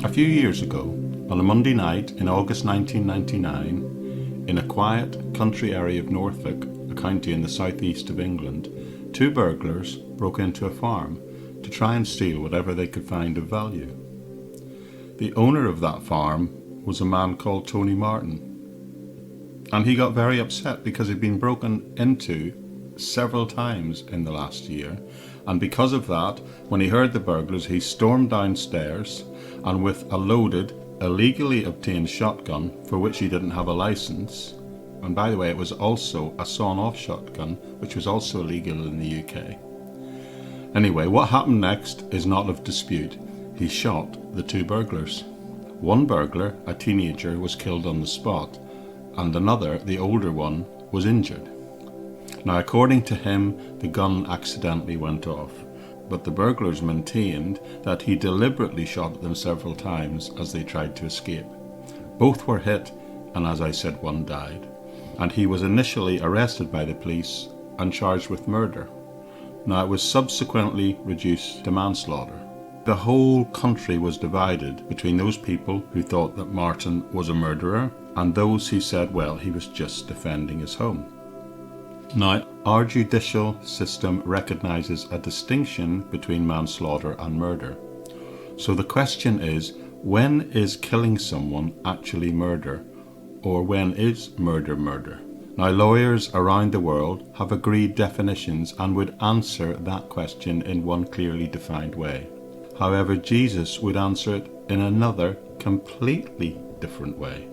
A few years ago, on a Monday night in August 1999, in a quiet country area of Norfolk, a county in the southeast of England, two burglars broke into a farm to try and steal whatever they could find of value. The owner of that farm was a man called Tony Martin, and he got very upset because he'd been broken into several times in the last year, and because of that, when he heard the burglars, he stormed downstairs and with a loaded, illegally obtained shotgun for which he didn't have a license, and by the way it was also a sawn-off shotgun which was also illegal in the UK. Anyway, what happened next is not of dispute. He shot the two burglars. One burglar, a teenager, was killed on the spot, and another, the older one, was injured. Now, according to him, the gun accidentally went off, but the burglars maintained that he deliberately shot at them several times as they tried to escape. Both were hit, and as I said, one died, and he was initially arrested by the police and charged with murder. Now, it was subsequently reduced to manslaughter. The whole country was divided between those people who thought that Martin was a murderer and those who said, well, he was just defending his home. Now, our judicial system recognises a distinction between manslaughter and murder. So the question is, when is killing someone actually murder? Or when is murder murder? Now, lawyers around the world have agreed definitions and would answer that question in one clearly defined way. However, Jesus would answer it in another completely different way.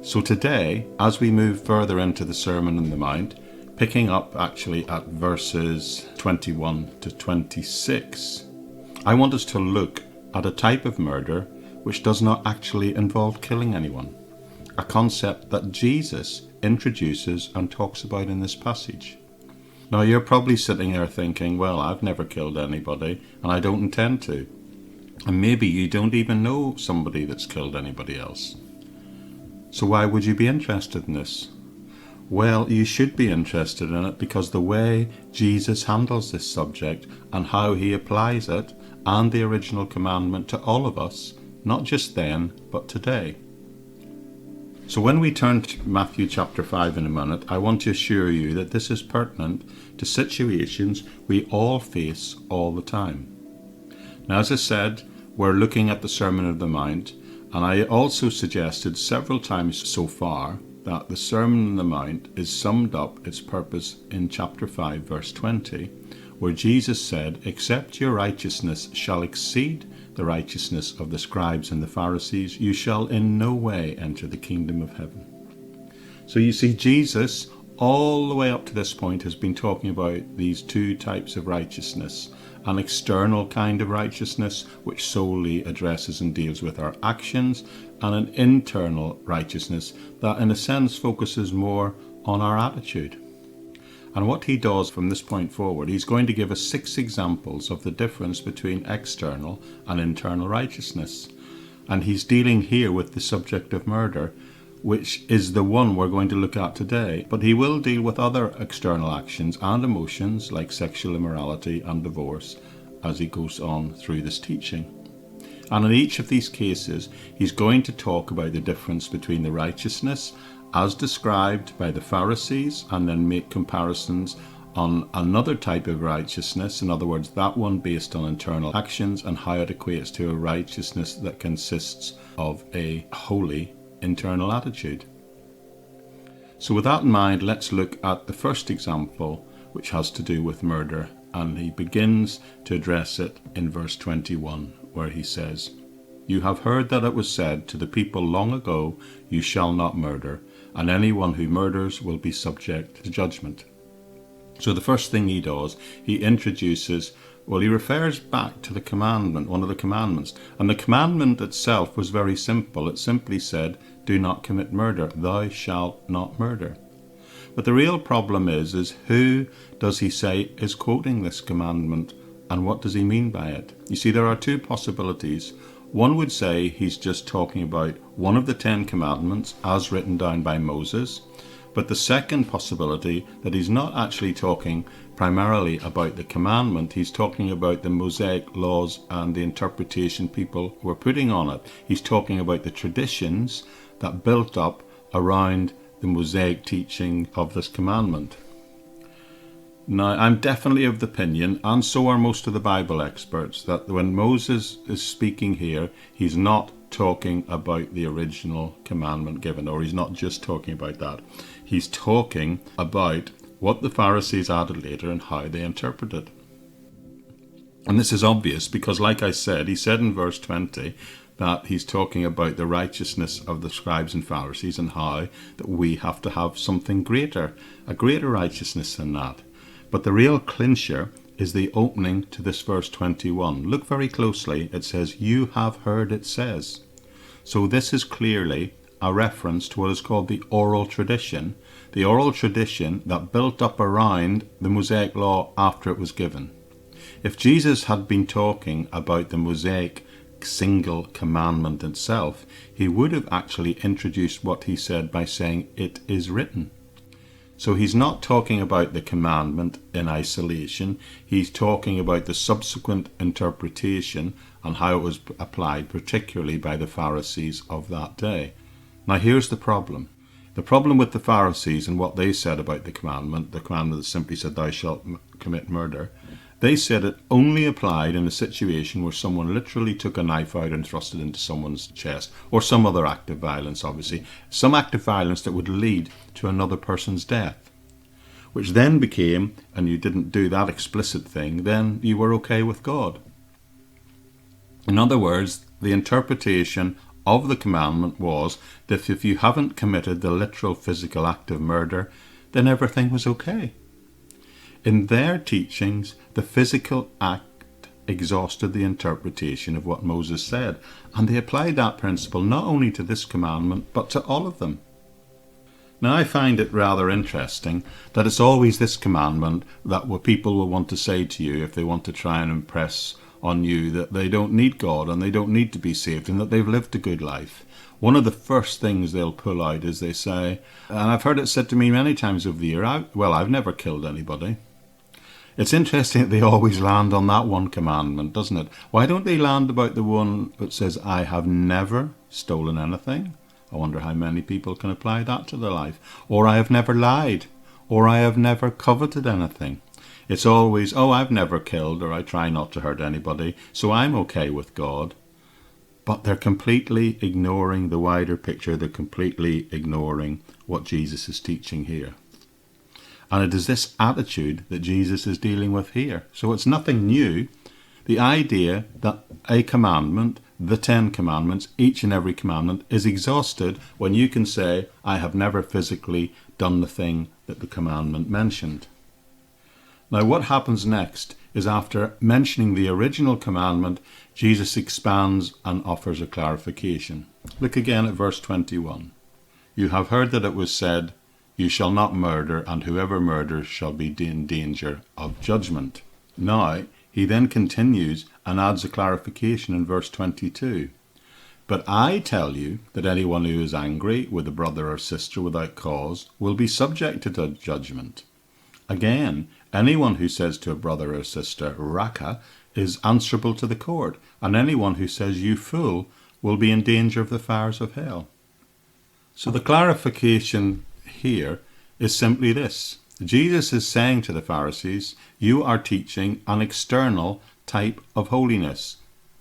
So today, as we move further into the Sermon on the Mount, picking up actually at verses 21 to 26, I want us to look at a type of murder which does not actually involve killing anyone, a concept that Jesus introduces and talks about in this passage. Now, you're probably sitting there thinking, well, I've never killed anybody and I don't intend to. And maybe you don't even know somebody that's killed anybody else. So why would you be interested in this? Well, you should be interested in it because the way Jesus handles this subject and how he applies it and the original commandment to all of us, not just then, but today. So when we turn to Matthew chapter 5 in a minute, I want to assure you that this is pertinent to situations we all face all the time. Now, as I said, we're looking at the Sermon on the Mount, and I also suggested several times so far that the Sermon on the Mount is summed up its purpose in chapter 5 verse 20, where Jesus said, "Except your righteousness shall exceed the righteousness of the scribes and the Pharisees, you shall in no way enter the kingdom of heaven." So you see, Jesus, all the way up to this point, has been talking about these two types of righteousness. An external kind of righteousness, which solely addresses and deals with our actions, and an internal righteousness that in a sense focuses more on our attitude. And what he does from this point forward, he's going to give us 6 examples of the difference between external and internal righteousness. And he's dealing here with the subject of murder, which is the one we're going to look at today. But he will deal with other external actions and emotions like sexual immorality and divorce as he goes on through this teaching. And in each of these cases, he's going to talk about the difference between the righteousness as described by the Pharisees and then make comparisons on another type of righteousness, in other words, that one based on internal actions and how it equates to a righteousness that consists of a holy internal attitude. So with that in mind, let's look at the first example, which has to do with murder, and he begins to address it in verse 21, where he says, "You have heard that it was said to the people long ago, 'You shall not murder,' and anyone who murders will be subject to judgment." So the first thing he does, he refers back to the commandment, one of the commandments. And the commandment itself was very simple. It simply said, "Do not commit murder. Thou shalt not murder." But the real problem is who does he say is quoting this commandment, and what does he mean by it? You see, there are two possibilities. One would say he's just talking about one of the 10 commandments as written down by Moses, But the second possibility, that he's not actually talking primarily about the commandment, he's talking about the Mosaic laws and the interpretation people were putting on it. He's talking about the traditions that built up around the Mosaic teaching of this commandment. Now, I'm definitely of the opinion, and so are most of the Bible experts, that when Moses is speaking here, he's not talking about the original commandment given, or he's not just talking about that. He's talking about what the Pharisees added later and how they interpret it. And this is obvious because, like I said, he said in verse 20 that he's talking about the righteousness of the scribes and Pharisees and how that we have to have something greater, a greater righteousness than that. But the real clincher is the opening to this verse 21. Look very closely. It says, "You have heard it says." So this is clearly a reference to what is called the oral tradition that built up around the Mosaic law after it was given. If Jesus had been talking about the Mosaic single commandment itself, he would have actually introduced what he said by saying, "It is written." So he's not talking about the commandment in isolation. He's talking about the subsequent interpretation and how it was applied, particularly by the Pharisees of that day. Now here's the problem. The problem with the Pharisees and what they said about the commandment that simply said, "Thou shalt commit murder," they said it only applied in a situation where someone literally took a knife out and thrust it into someone's chest, or some other act of violence, obviously. Some act of violence that would lead to another person's death. Which then became, and you didn't do that explicit thing, then you were okay with God. In other words, the interpretation of the commandment was that if you haven't committed the literal physical act of murder, then everything was okay. In their teachings, the physical act exhausted the interpretation of what Moses said, and they applied that principle not only to this commandment, but to all of them. Now, I find it rather interesting that it's always this commandment that what people will want to say to you if they want to try and impress on you that they don't need God and they don't need to be saved and that they've lived a good life. One of the first things they'll pull out is they say, and I've heard it said to me many times over the year, I've never killed anybody. It's interesting that they always land on that one commandment, doesn't it? Why don't they land about the one that says, "I have never stolen anything"? I wonder how many people can apply that to their life. Or "I have never lied," or "I have never coveted anything." It's always, I've never killed, or I try not to hurt anybody, so I'm okay with God. But they're completely ignoring the wider picture. They're completely ignoring what Jesus is teaching here. And it is this attitude that Jesus is dealing with here. So it's nothing new. The idea that a commandment, the 10 commandments, each and every commandment is exhausted when you can say, "I have never physically done the thing that the commandment mentioned." Now what happens next is, after mentioning the original commandment, Jesus expands and offers a clarification. Look again at verse 21. "You have heard that it was said, 'You shall not murder, and whoever murders shall be in danger of judgment.'" Now, he then continues and adds a clarification in verse 22. "But I tell you that anyone who is angry with a brother or sister without cause will be subjected to judgment. Again, anyone who says to a brother or sister, 'Raka,' is answerable to the court, and anyone who says, 'You fool,' will be in danger of the fires of hell." So the clarification here is simply this. Jesus is saying to the Pharisees, you are teaching an external type of holiness.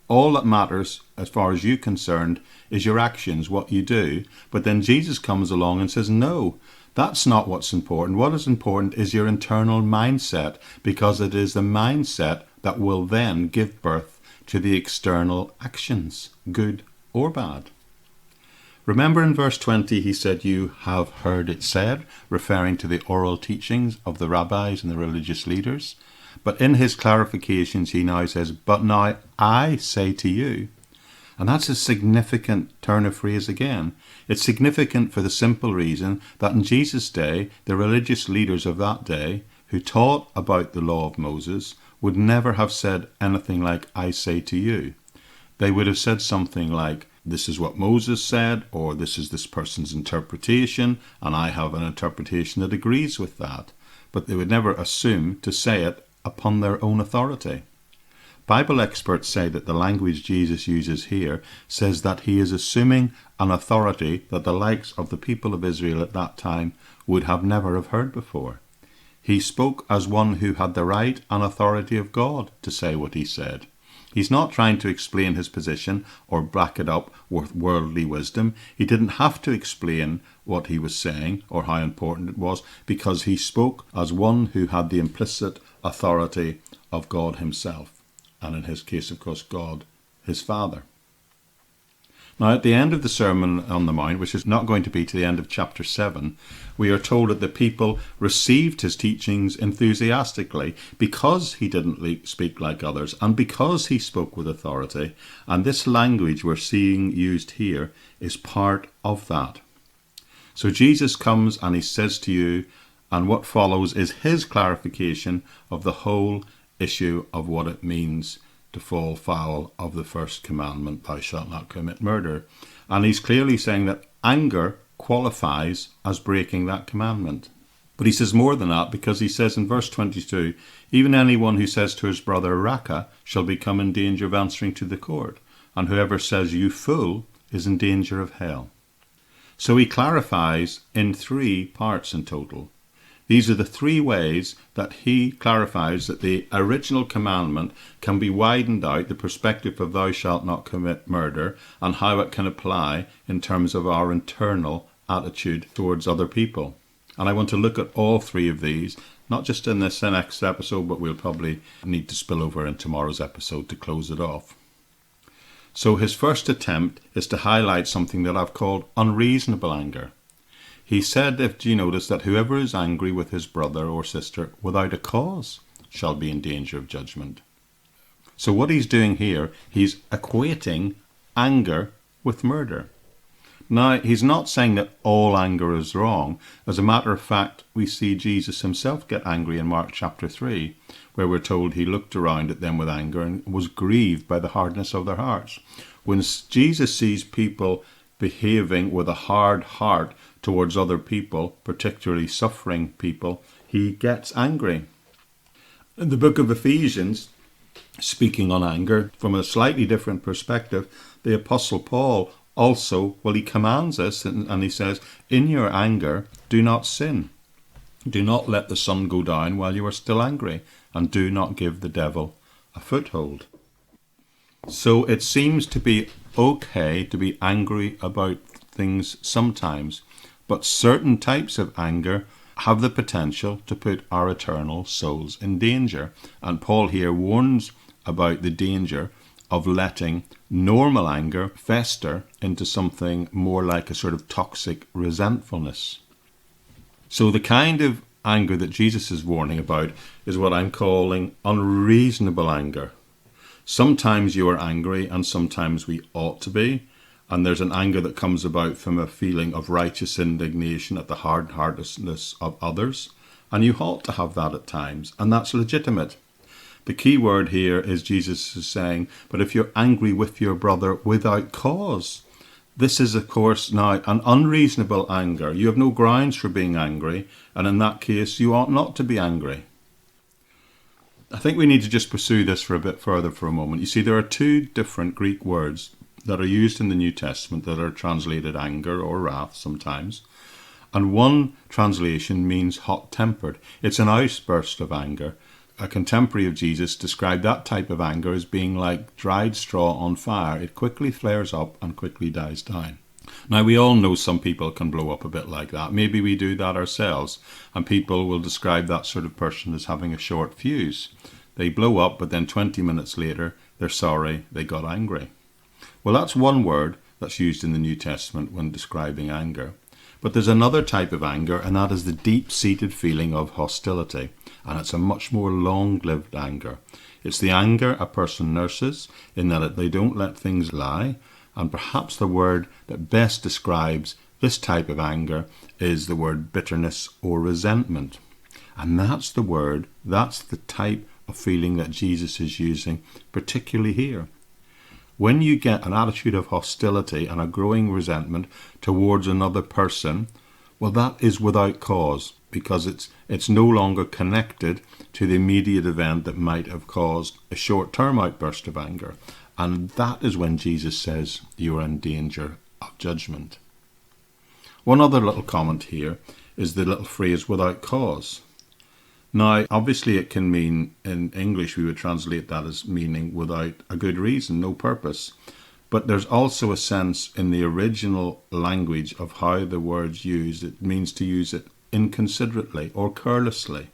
All that matters, as far as you're concerned, is your actions, what you do. But then Jesus comes along and says, no, that's not what's important. What is important is your internal mindset, because it is the mindset that will then give birth to the external actions, good or bad. Remember in verse 20, he said, you have heard it said, referring to the oral teachings of the rabbis and the religious leaders. But in his clarifications, he now says, but now I say to you. And that's a significant turn of phrase again. It's significant for the simple reason that in Jesus' day, the religious leaders of that day who taught about the law of Moses would never have said anything like, I say to you. They would have said something like, this is what Moses said, or this is this person's interpretation, and I have an interpretation that agrees with that. But they would never assume to say it upon their own authority. Bible experts say that the language Jesus uses here says that he is assuming an authority that the likes of the people of Israel at that time would have never have heard before. He spoke as one who had the right and authority of God to say what he said. He's not trying to explain his position or back it up with worldly wisdom. He didn't have to explain what he was saying or how important it was, because he spoke as one who had the implicit authority of God himself. And in his case, of course, God, his Father. Now, at the end of the Sermon on the Mount, which is not going to be to the end of chapter 7, we are told that the people received his teachings enthusiastically because he didn't speak like others and because he spoke with authority. And this language we're seeing used here is part of that. So Jesus comes and he says to you, and what follows is his clarification of the whole issue of what it means to fall foul of the first commandment, thou shalt not commit murder. And he's clearly saying that anger qualifies as breaking that commandment. But he says more than that, because he says in verse 22, even anyone who says to his brother Raka shall become in danger of answering to the court, and whoever says you fool is in danger of hell. So he clarifies in 3 parts in total. These are the 3 ways that he clarifies that the original commandment can be widened out, the perspective of thou shalt not commit murder, and how it can apply in terms of our internal attitude towards other people. And I want to look at all 3 of these, not just in this next episode, but we'll probably need to spill over in tomorrow's episode to close it off. So his first attempt is to highlight something that I've called unreasonable anger. He said, if you notice, that whoever is angry with his brother or sister without a cause shall be in danger of judgment. So what he's doing here, he's equating anger with murder. Now, he's not saying that all anger is wrong. As a matter of fact, we see Jesus himself get angry in Mark chapter 3, where we're told he looked around at them with anger and was grieved by the hardness of their hearts. When Jesus sees people behaving with a hard heart towards other people, particularly suffering people, he gets angry. In the book of Ephesians, speaking on anger from a slightly different perspective, the Apostle Paul also, he commands us, and he says, in your anger, do not sin. Do not let the sun go down while you are still angry, and do not give the devil a foothold. So it seems to be okay to be angry about things sometimes, but certain types of anger have the potential to put our eternal souls in danger. And Paul here warns about the danger of letting normal anger fester into something more like a sort of toxic resentfulness. So the kind of anger that Jesus is warning about is what I'm calling unreasonable anger. Sometimes you are angry, and sometimes we ought to be. And there's an anger that comes about from a feeling of righteous indignation at the hard-heartedness of others. And you ought to have that at times, and that's legitimate. The key word here is Jesus is saying, but if you're angry with your brother without cause, this is, of course, now an unreasonable anger. You have no grounds for being angry, and in that case, you ought not to be angry. I think we need to just pursue this for a bit further for a moment. You see, there are 2 different Greek words that are used in the New Testament that are translated anger or wrath sometimes. And one translation means hot-tempered. It's an outburst of anger. A contemporary of Jesus described that type of anger as being like dried straw on fire. It quickly flares up and quickly dies down. Now, we all know some people can blow up a bit like that. Maybe we do that ourselves, and people will describe that sort of person as having a short fuse. They blow up, but then 20 minutes later, they're sorry they got angry. Well, that's one word that's used in the New Testament when describing anger. But there's another type of anger, and that is the deep-seated feeling of hostility. And it's a much more long-lived anger. It's the anger a person nurses in that they don't let things lie. And perhaps the word that best describes this type of anger is the word bitterness or resentment. And that's the type of feeling that Jesus is using, particularly here. When you get an attitude of hostility and a growing resentment towards another person, well, that is without cause, because it's no longer connected to the immediate event that might have caused a short-term outburst of anger. And that is when Jesus says you are in danger of judgment. One other little comment here is the little phrase without cause. Now, obviously it can mean, in English we would translate that as meaning without a good reason, no purpose. But there's also a sense in the original language of how the word's used. It means to use it inconsiderately or carelessly.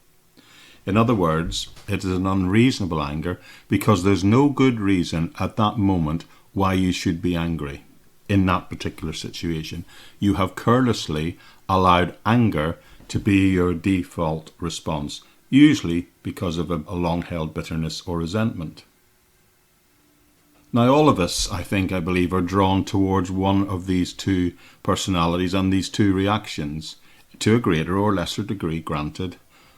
In other words, it is an unreasonable anger because there's no good reason at that moment why you should be angry in that particular situation. You have carelessly allowed anger to be your default response, usually because of a long-held bitterness or resentment. Now, all of us, I believe, are drawn towards one of these two personalities and these two reactions, to a greater or lesser degree, granted.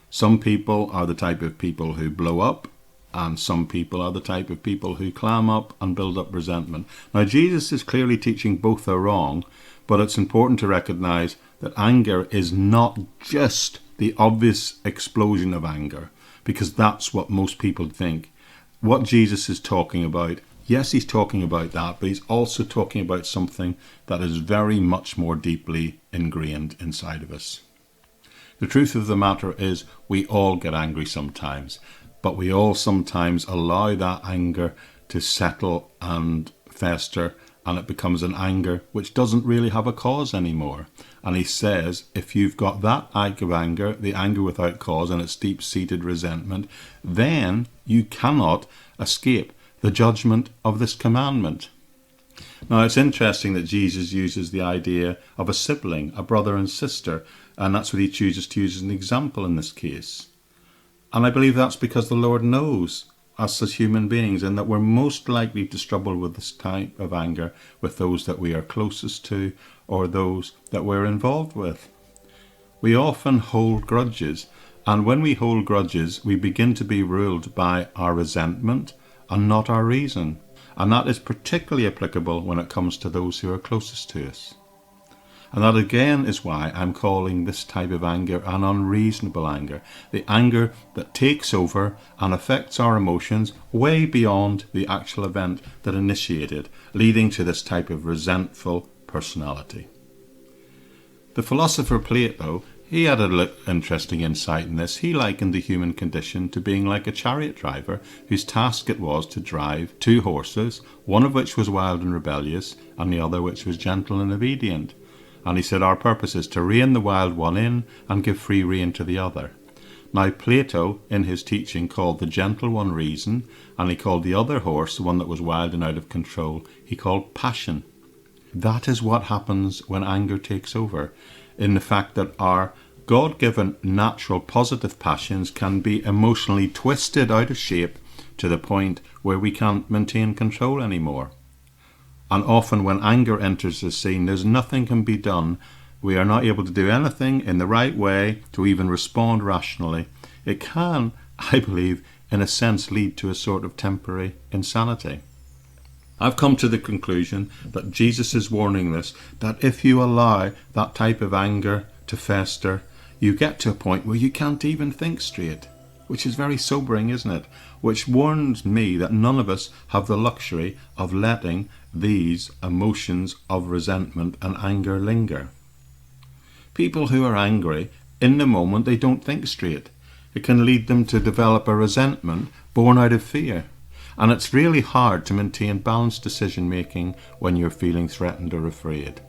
Some people are the type of people who blow up, and some people are the type of people who clam up and build up resentment. Now, Jesus is clearly teaching both are wrong, but it's important to recognize that anger is not just the obvious explosion of anger, because that's what most people think. What Jesus is talking about, yes, he's talking about that, but he's also talking about something that is very much more deeply ingrained inside of us. The truth of the matter is we all get angry sometimes, but we all sometimes allow that anger to settle and fester, and it becomes an anger which doesn't really have a cause anymore. And he says, if you've got that type of anger, the anger without cause, and it's deep-seated resentment, then you cannot escape the judgment of this commandment. Now, it's interesting that Jesus uses the idea of a sibling, a brother and sister, and that's what he chooses to use as an example in this case. And I believe that's because the Lord knows us as human beings, and that we're most likely to struggle with this type of anger with those that we are closest to or those that we're involved with. We often hold grudges, and when we hold grudges, we begin to be ruled by our resentment and not our reason. And that is particularly applicable when it comes to those who are closest to us. And that again is why I'm calling this type of anger an unreasonable anger. The anger that takes over and affects our emotions way beyond the actual event that initiated, leading to this type of resentful personality. The philosopher Plato, he had an interesting insight in this. He likened the human condition to being like a chariot driver whose task it was to drive two horses, one of which was wild and rebellious and the other which was gentle and obedient. And he said, our purpose is to rein the wild one in and give free rein to the other. Now, Plato, in his teaching, called the gentle one reason, and he called the other horse, the one that was wild and out of control, he called passion. That is what happens when anger takes over, in the fact that our God-given natural positive passions can be emotionally twisted out of shape to the point where we can't maintain control anymore. And often when anger enters the scene, there's nothing can be done. We are not able to do anything in the right way to even respond rationally. It can, I believe, in a sense lead to a sort of temporary insanity. I've come to the conclusion that Jesus is warning us that if you allow that type of anger to fester, you get to a point where you can't even think straight, which is very sobering, isn't it? Which warns me that none of us have the luxury of letting these emotions of resentment and anger linger. People who are angry, in the moment they don't think straight. It can lead them to develop a resentment born out of fear. And it's really hard to maintain balanced decision making when you're feeling threatened or afraid.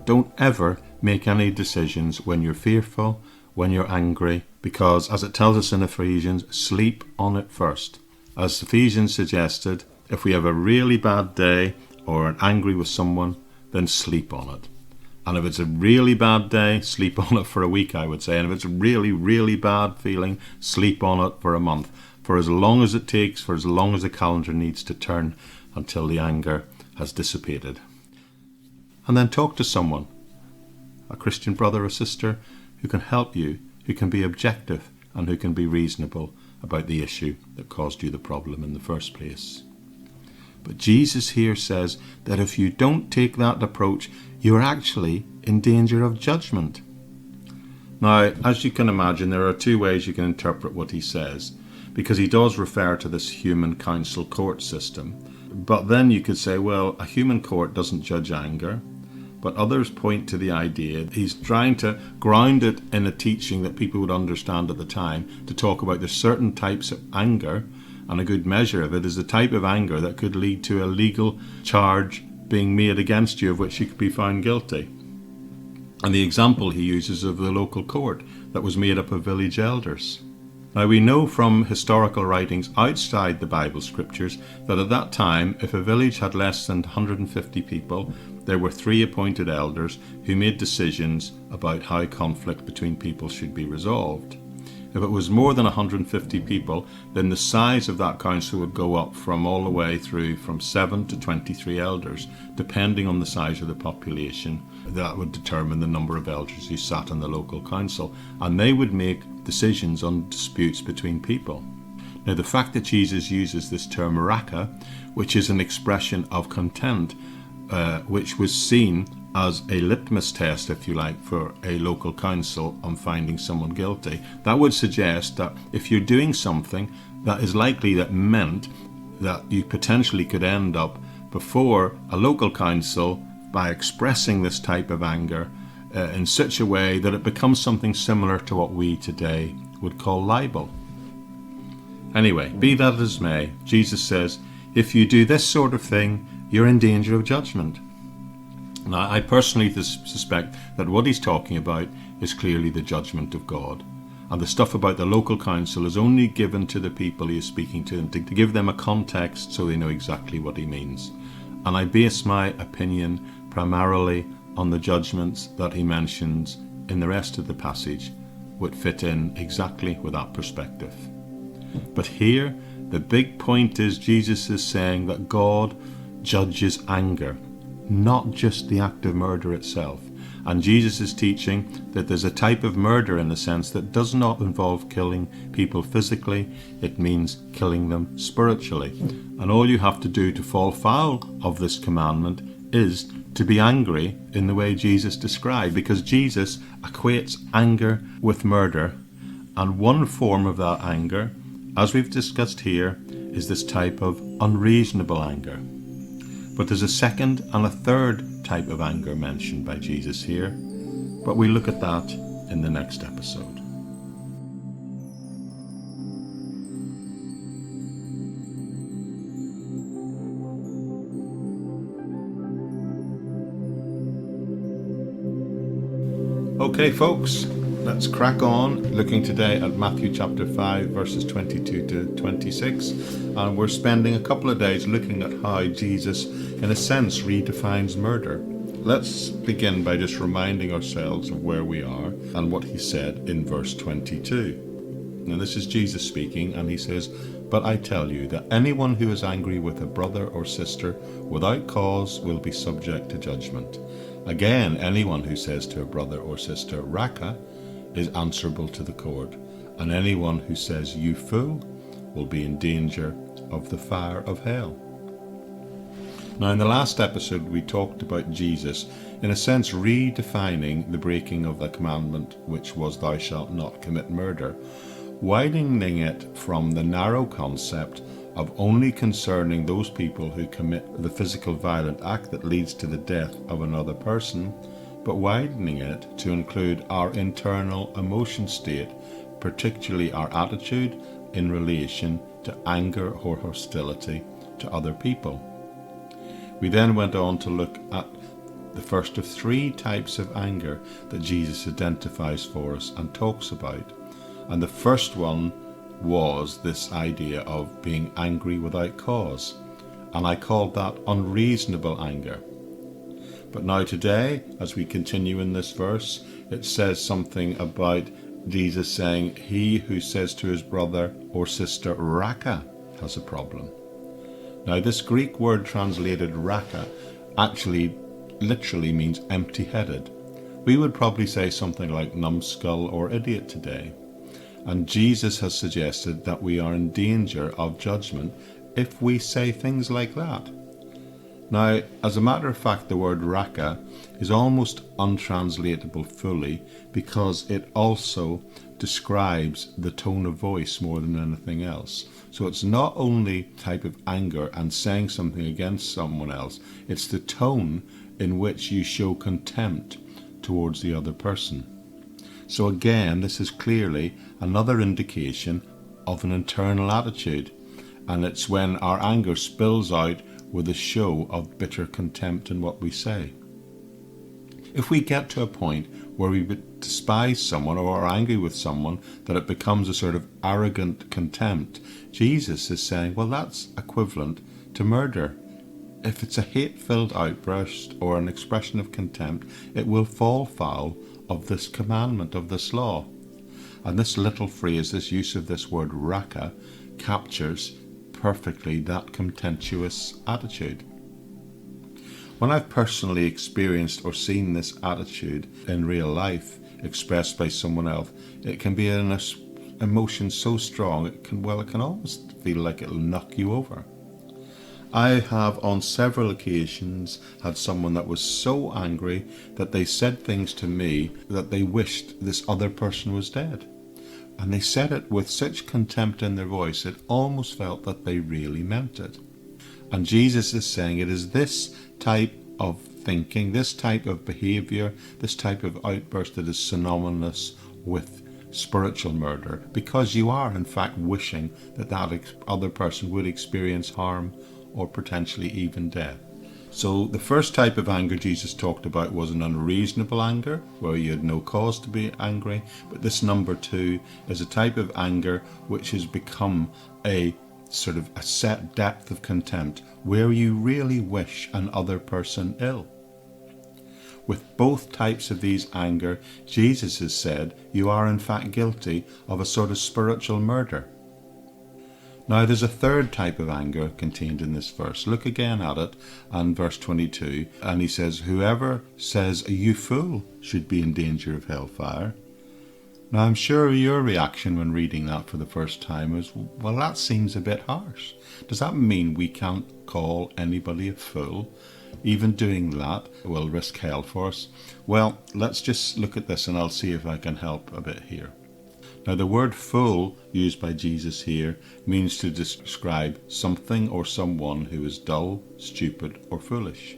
Don't ever make any decisions when you're fearful, when you're angry, because as it tells us in Ephesians, sleep on it first. As Ephesians suggested, if we have a really bad day or are angry with someone, then sleep on it. And if it's a really bad day, sleep on it for a week, I would say. And if it's a really, really bad feeling, sleep on it for a month. For as long as it takes, for as long as the calendar needs to turn until the anger has dissipated. And then talk to someone, a Christian brother or sister, who can help you, who can be objective and who can be reasonable about the issue that caused you the problem in the first place. But Jesus here says that if you don't take that approach, you're actually in danger of judgment. Now, as you can imagine, there are two ways you can interpret what he says, because he does refer to this human council court system. But then you could say, well, a human court doesn't judge anger. But others point to the idea he's trying to ground it in a teaching that people would understand at the time, to talk about the certain types of anger, and a good measure of it is the type of anger that could lead to a legal charge being made against you of which you could be found guilty. And the example he uses of the local court that was made up of village elders. Now, we know from historical writings outside the Bible scriptures that at that time, if a village had less than 150 people, there were 3 appointed elders who made decisions about how conflict between people should be resolved. If it was more than 150 people, then the size of that council would go up from all the way through from 7 to 23 elders, depending on the size of the population. That would determine the number of elders who sat on the local council, and they would make decisions on disputes between people. Now, the fact that Jesus uses this term raka, which is an expression of contempt, which was seen as a litmus test, if you like, for a local council on finding someone guilty, that would suggest that if you're doing something that is likely that meant that you potentially could end up before a local council by expressing this type of anger in such a way that it becomes something similar to what we today would call libel. Anyway, be that as may, Jesus says, if you do this sort of thing, you're in danger of judgment. Now, I personally suspect that what he's talking about is clearly the judgment of God. And the stuff about the local council is only given to the people he is speaking to, and to give them a context so they know exactly what he means. And I base my opinion primarily on the judgments that he mentions in the rest of the passage, which fit in exactly with that perspective. But here, the big point is Jesus is saying that God judges anger, not just the act of murder itself. And Jesus is teaching that there's a type of murder in a sense that does not involve killing people physically, it means killing them spiritually. And all you have to do to fall foul of this commandment is to be angry in the way Jesus described, because Jesus equates anger with murder. And one form of that anger, as we've discussed here, is this type of unreasonable anger. But there's a second and a third type of anger mentioned by Jesus here, but we'll look at that in the next episode. Okay, folks, let's crack on looking today at Matthew chapter 5 verses 22 to 26, and we're spending a couple of days looking at how Jesus in a sense redefines murder. Let's begin by just reminding ourselves of where we are and what he said in verse 22. Now this is Jesus speaking, and he says, "But I tell you that anyone who is angry with a brother or sister without cause will be subject to judgment. Again, anyone who says to a brother or sister, Raka, is answerable to the court, and anyone who says, you fool, will be in danger of the fire of hell." Now, in the last episode, we talked about Jesus, in a sense, redefining the breaking of the commandment, which was, thou shalt not commit murder, widening it from the narrow concept of only concerning those people who commit the physical violent act that leads to the death of another person, but widening it to include our internal emotion state, particularly our attitude in relation to anger or hostility to other people. We then went on to look at the first of 3 types of anger that Jesus identifies for us and talks about. And the first one was this idea of being angry without cause, and I called that unreasonable anger. But now today, as we continue in this verse, it says something about Jesus saying he who says to his brother or sister Raka has a problem. Now this Greek word translated Raka actually literally means empty-headed. We would probably say something like numbskull or idiot today. And Jesus has suggested that we are in danger of judgment if we say things like that. Now, as a matter of fact, the word raka is almost untranslatable fully because it also describes the tone of voice more than anything else. So it's not only type of anger and saying something against someone else, it's the tone in which you show contempt towards the other person. So again, this is clearly another indication of an internal attitude, and it's when our anger spills out with a show of bitter contempt in what we say. If we get to a point where we despise someone or are angry with someone, that it becomes a sort of arrogant contempt, Jesus is saying, well, that's equivalent to murder. If it's a hate-filled outburst or an expression of contempt, it will fall foul of this commandment, of this law. And this little phrase, this use of this word raka, captures perfectly that contemptuous attitude. When I've personally experienced or seen this attitude in real life expressed by someone else, it can be an emotion so strong it can almost feel like it'll knock you over. I have on several occasions had someone that was so angry that they said things to me that they wished this other person was dead. And they said it with such contempt in their voice, it almost felt that they really meant it. And Jesus is saying it is this type of thinking, this type of behavior, this type of outburst that is synonymous with spiritual murder, because you are in fact wishing that other person would experience harm or potentially even death. So the first type of anger Jesus talked about was an unreasonable anger, where you had no cause to be angry. But this number 2 is a type of anger which has become a sort of a set depth of contempt, where you really wish an other person ill. With both types of these anger, Jesus has said you are in fact guilty of a sort of spiritual murder. Now there's a third type of anger contained in this verse. Look again at it, and verse 22, and he says, whoever says, you fool, should be in danger of hellfire. Now I'm sure your reaction when reading that for the first time is, well, that seems a bit harsh. Does that mean we can't call anybody a fool? Even doing that will risk hell for us? Well, let's just look at this and I'll see if I can help a bit here. Now the word fool used by Jesus here means to describe something or someone who is dull, stupid or foolish.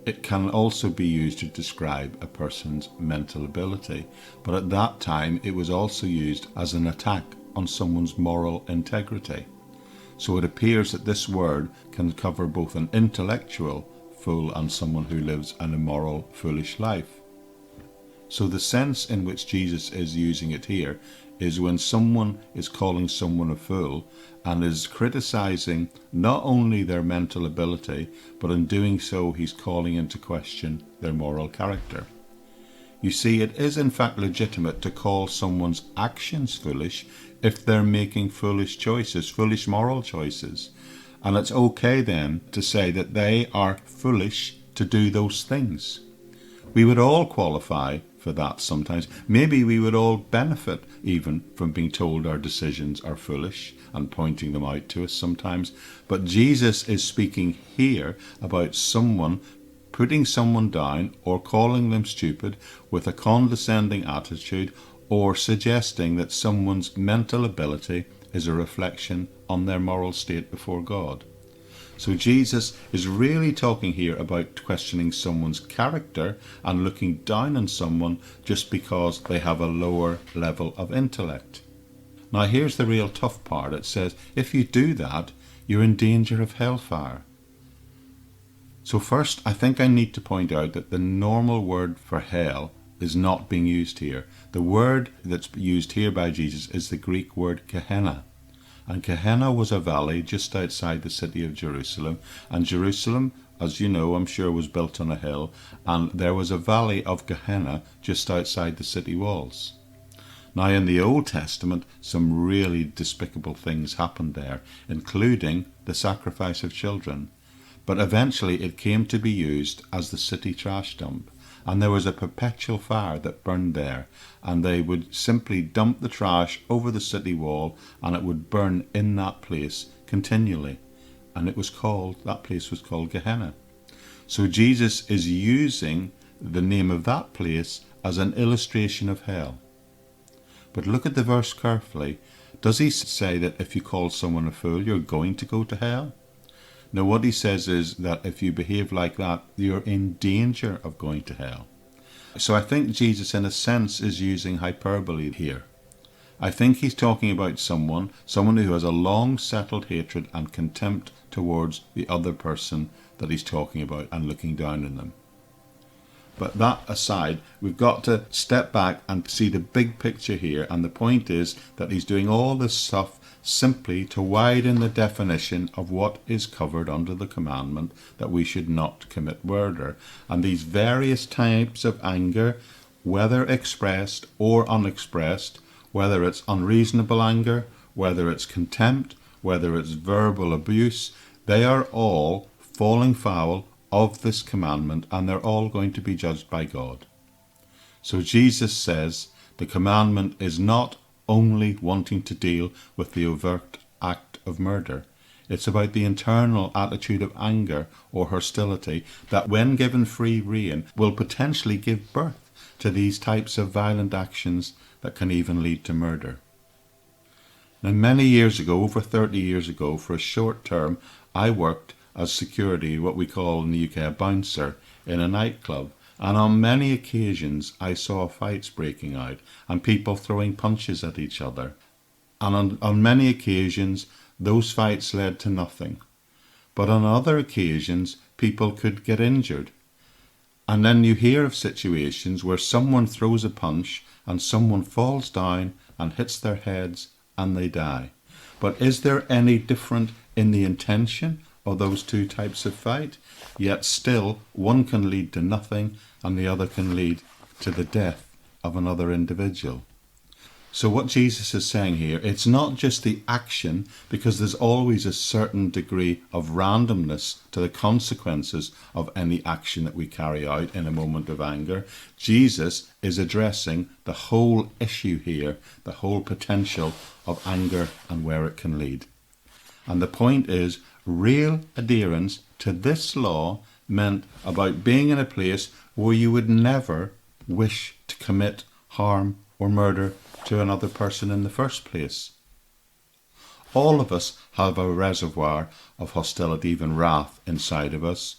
It can also be used to describe a person's mental ability, but at that time it was also used as an attack on someone's moral integrity. So it appears that this word can cover both an intellectual fool and someone who lives an immoral, foolish life. So the sense in which Jesus is using it here is when someone is calling someone a fool and is criticizing not only their mental ability, but in doing so he's calling into question their moral character. You see, it is in fact legitimate to call someone's actions foolish if they're making foolish choices, foolish moral choices. And it's okay then to say that they are foolish to do those things. We would all qualify for that sometimes. Maybe we would all benefit even from being told our decisions are foolish and pointing them out to us sometimes. But Jesus is speaking here about someone putting someone down or calling them stupid with a condescending attitude, or suggesting that someone's mental ability is a reflection on their moral state before God. So Jesus is really talking here about questioning someone's character and looking down on someone just because they have a lower level of intellect. Now here's the real tough part. It says, if you do that, you're in danger of hellfire. So first, I think I need to point out that the normal word for hell is not being used here. The word that's used here by Jesus is the Greek word Gehenna. And Gehenna was a valley just outside the city of Jerusalem. And Jerusalem, as you know, I'm sure, was built on a hill. And there was a valley of Gehenna just outside the city walls. Now in the Old Testament, some really despicable things happened there, including the sacrifice of children. But eventually it came to be used as the city trash dump. And there was a perpetual fire that burned there, and they would simply dump the trash over the city wall, and it would burn in that place continually. and that place was called Gehenna. So Jesus is using the name of that place as an illustration of hell. But look at the verse carefully. Does he say that if you call someone a fool, you're going to go to hell? No, what he says is that if you behave like that, you're in danger of going to hell. So I think Jesus, in a sense, is using hyperbole here. I think he's talking about someone who has a long settled hatred and contempt towards the other person that he's talking about and looking down on them. But that aside, we've got to step back and see the big picture here. And the point is that he's doing all this stuff simply to widen the definition of what is covered under the commandment that we should not commit murder. And these various types of anger, whether expressed or unexpressed, whether it's unreasonable anger, whether it's contempt, whether it's verbal abuse, they are all falling foul of this commandment, and they're all going to be judged by God. So Jesus says the commandment is not only wanting to deal with the overt act of murder. It's about the internal attitude of anger or hostility that, when given free rein, will potentially give birth to these types of violent actions that can even lead to murder. Now, many years ago, over 30 years ago, for a short term, I worked as security, what we call in the UK a bouncer, in a nightclub. And on many occasions I saw fights breaking out and people throwing punches at each other. And on many occasions those fights led to nothing. But on other occasions people could get injured. And then you hear of situations where someone throws a punch and someone falls down and hits their heads and they die. But is there any difference in the intention of those two types of fight? Yet still, one can lead to nothing and the other can lead to the death of another individual. So what Jesus is saying here, it's not just the action, because there's always a certain degree of randomness to the consequences of any action that we carry out in a moment of anger. Jesus is addressing the whole issue here, the whole potential of anger and where it can lead. And the point is, real adherence to this law meant about being in a place where you would never wish to commit harm or murder to another person in the first place. All of us have a reservoir of hostility, even wrath, inside of us.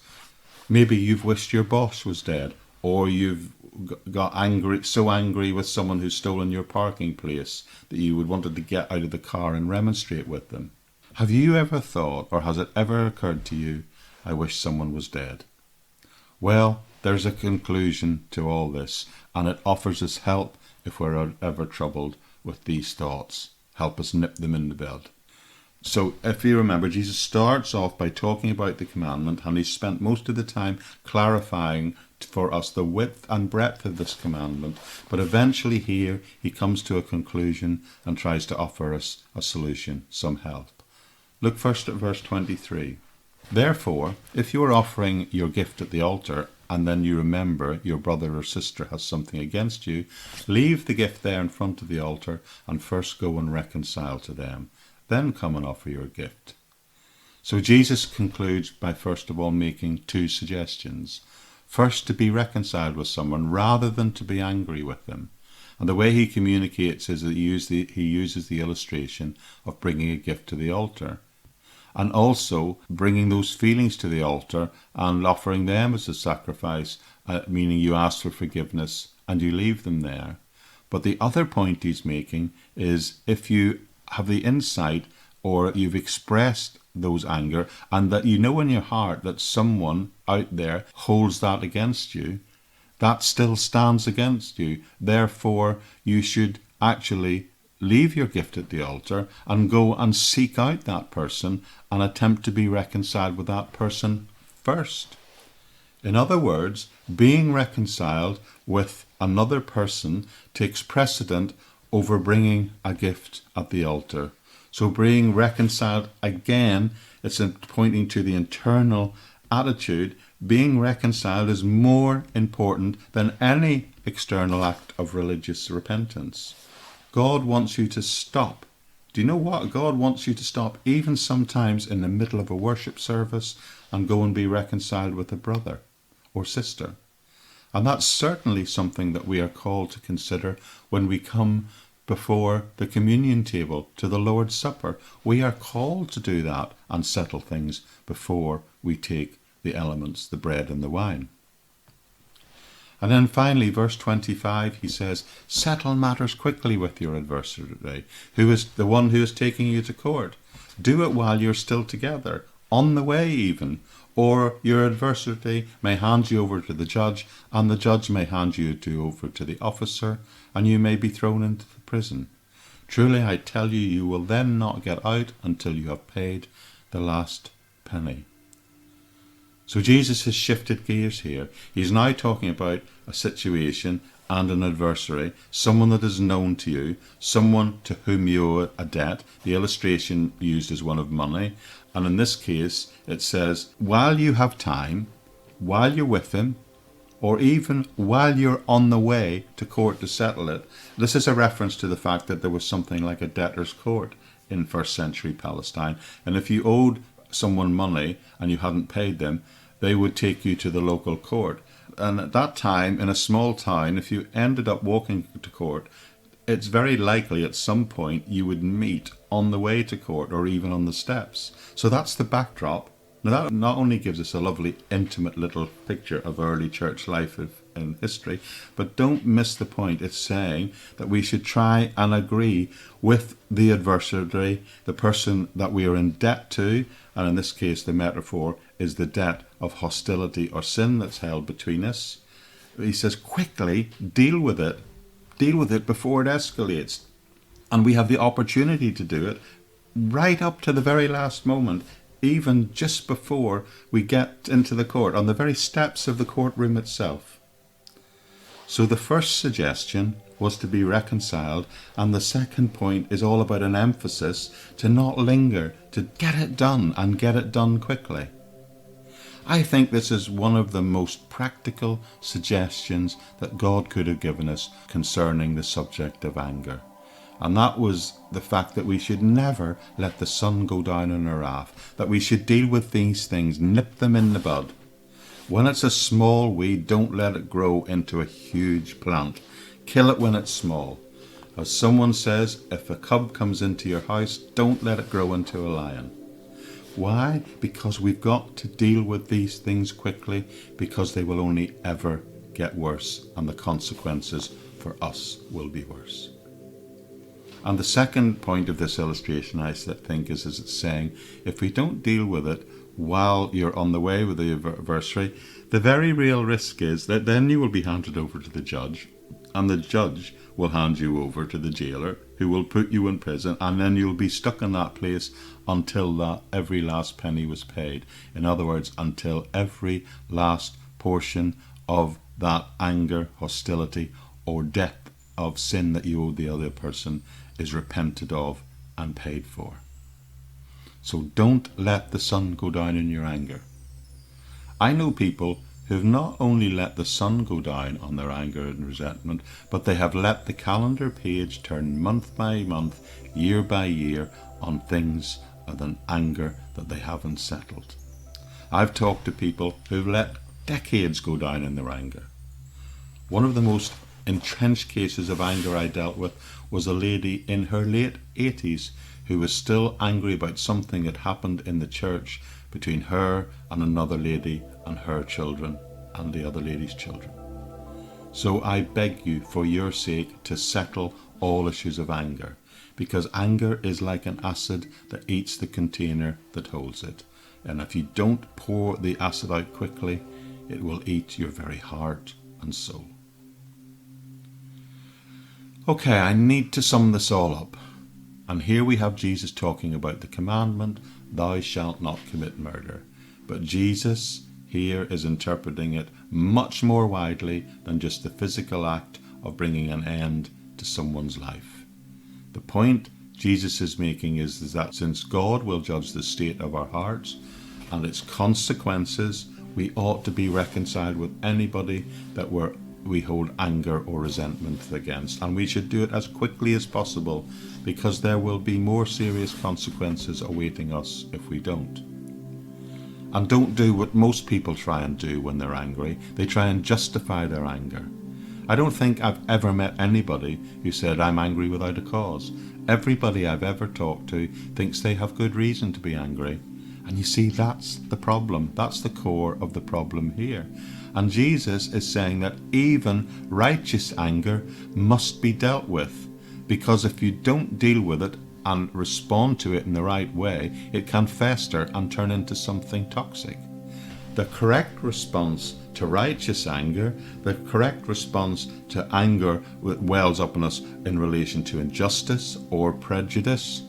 Maybe you've wished your boss was dead, or you've got so angry with someone who's stolen your parking place that you would wanted to get out of the car and remonstrate with them. Have you ever thought, or has it ever occurred to you, I wish someone was dead? Well, there's a conclusion to all this, and it offers us help if we're ever troubled with these thoughts. Help us nip them in the bud. So if you remember, Jesus starts off by talking about the commandment, and he spent most of the time clarifying for us the width and breadth of this commandment. But eventually here he comes to a conclusion and tries to offer us a solution, some help. Look first at verse 23. Therefore, if you are offering your gift at the altar, and then you remember your brother or sister has something against you, leave the gift there in front of the altar and first go and reconcile to them. Then come and offer your gift. So Jesus concludes by first of all making two suggestions. First, to be reconciled with someone rather than to be angry with them. And the way he communicates is that he uses the illustration of bringing a gift to the altar. And also bringing those feelings to the altar and offering them as a sacrifice, meaning you ask for forgiveness and you leave them there. But the other point he's making is if you have the insight or you've expressed those anger and that you know in your heart that someone out there holds that against you, that still stands against you. Therefore, you should actually leave your gift at the altar and go and seek out that person and attempt to be reconciled with that person first. In other words, being reconciled with another person takes precedent over bringing a gift at the altar. So being reconciled, again, it's pointing to the internal attitude. Being reconciled is more important than any external act of religious repentance. God wants you to stop Do you know what? God wants you to stop even sometimes in the middle of a worship service and go and be reconciled with a brother or sister. And that's certainly something that we are called to consider when we come before the communion table to the Lord's Supper. We are called to do that and settle things before we take the elements, the bread and the wine. And then finally, verse 25, he says, settle matters quickly with your adversary, who is the one who is taking you to court. Do it while you're still together, on the way even, or your adversary may hand you over to the judge, and the judge may hand you over to the officer, and you may be thrown into the prison. Truly I tell you, you will then not get out until you have paid the last penny. So Jesus has shifted gears here. He's now talking about a situation and an adversary, someone that is known to you, someone to whom you owe a debt. The illustration used is one of money. And in this case, it says, while you have time, while you're with him, or even while you're on the way to court to settle it. This is a reference to the fact that there was something like a debtor's court in first century Palestine. And if you owed someone money and you hadn't paid them, they would take you to the local court. And at that time, in a small town, if you ended up walking to court, it's very likely at some point you would meet on the way to court or even on the steps. So that's the backdrop. Now that not only gives us a lovely intimate little picture of early church life in history, but don't miss the point. It's saying that we should try and agree with the adversary, the person that we are in debt to, and in this case the metaphor is the debt of hostility or sin that's held between us. He says quickly deal with it before it escalates. And we have the opportunity to do it right up to the very last moment, even just before we get into the court, on the very steps of the courtroom itself. So the first suggestion was to be reconciled, and the second point is all about an emphasis to not linger, to get it done and get it done quickly. I think this is one of the most practical suggestions that God could have given us concerning the subject of anger. And that was the fact that we should never let the sun go down in our wrath, that we should deal with these things, nip them in the bud. When it's a small weed, don't let it grow into a huge plant. Kill it when it's small. As someone says, if a cub comes into your house, don't let it grow into a lion. Why? Because we've got to deal with these things quickly, because they will only ever get worse, and the consequences for us will be worse. And the second point of this illustration, I think, is it's saying, if we don't deal with it while you're on the way with the adversary, the very real risk is that then you will be handed over to the judge, and the judge will hand you over to the jailer, who will put you in prison, and then you'll be stuck in that place until that every last penny was paid. In other words, until every last portion of that anger, hostility, or debt of sin that you owe the other person is repented of and paid for. So don't let the sun go down in your anger. I know people who've not only let the sun go down on their anger and resentment, but they have let the calendar page turn month by month, year by year, on things of an anger that they haven't settled. I've talked to people who've let decades go down in their anger. One of the most entrenched cases of anger I dealt with was a lady in her late 80s who was still angry about something that happened in the church between her and another lady and her children and the other lady's children. So I beg you, for your sake, to settle all issues of anger, because anger is like an acid that eats the container that holds it. And if you don't pour the acid out quickly, it will eat your very heart and soul. Okay, I need to sum this all up. And here we have Jesus talking about the commandment, thou shalt not commit murder. But Jesus here is interpreting it much more widely than just the physical act of bringing an end to someone's life. The point Jesus is making is that since God will judge the state of our hearts and its consequences, we ought to be reconciled with anybody that we're we hold anger or resentment against, and we should do it as quickly as possible, because there will be more serious consequences awaiting us if we don't. And don't do what most people try and do when they're angry. They try and justify their anger. I don't think I've ever met anybody who said, I'm angry without a cause. Everybody I've ever talked to thinks they have good reason to be angry. And you see, that's the problem. That's the core of the problem here. And Jesus is saying that even righteous anger must be dealt with, because if you don't deal with it and respond to it in the right way, it can fester and turn into something toxic. The correct response to righteous anger, the correct response to anger that wells up in us in relation to injustice or prejudice,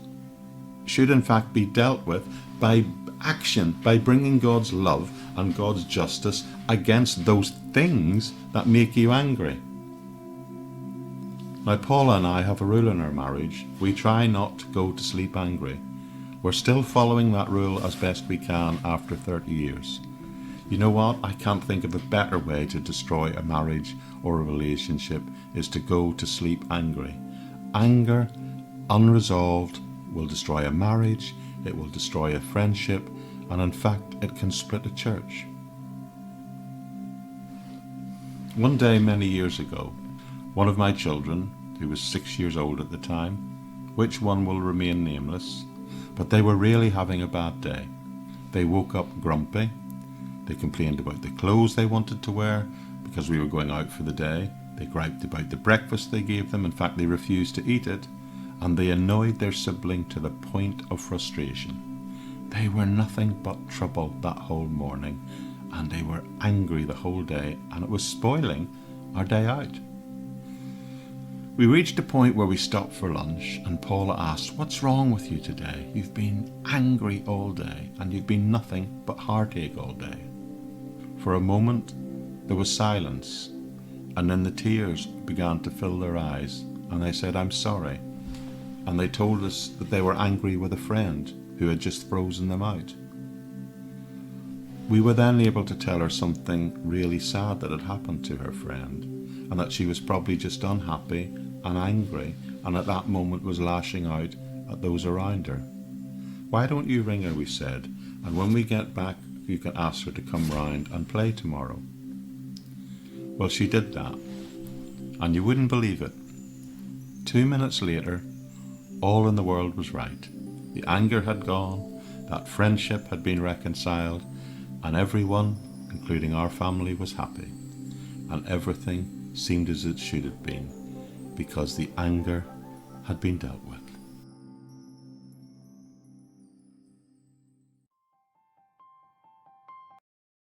should in fact be dealt with by action, by bringing God's love and God's justice against those things that make you angry. Now, Paula and I have a rule in our marriage. We try not to go to sleep angry. We're still following that rule as best we can after 30 years. You know what? I can't think of a better way to destroy a marriage or a relationship is to go to sleep angry. Anger, unresolved, will destroy a marriage, it will destroy a friendship, and in fact, it can split a church. One day, many years ago, one of my children, who was 6 years old at the time, which one will remain nameless, but they were really having a bad day. They woke up grumpy. They complained about the clothes they wanted to wear because we were going out for the day. They griped about the breakfast they gave them. In fact, they refused to eat it. And they annoyed their sibling to the point of frustration. They were nothing but trouble that whole morning, and they were angry the whole day, and it was spoiling our day out. We reached a point where we stopped for lunch, and Paula asked, "What's wrong with you today? You've been angry all day, and you've been nothing but heartache all day." For a moment, there was silence, and then the tears began to fill their eyes, and they said, "I'm sorry." And they told us that they were angry with a friend who had just frozen them out. We were then able to tell her something really sad that had happened to her friend, and that she was probably just unhappy and angry, and at that moment was lashing out at those around her. "Why don't you ring her?" we said, "and when we get back you can ask her to come round and play tomorrow." Well, she did that, and you wouldn't believe it. 2 minutes later, all in the world was right. The anger had gone, that friendship had been reconciled, and everyone, including our family, was happy. And everything seemed as it should have been, because the anger had been dealt with.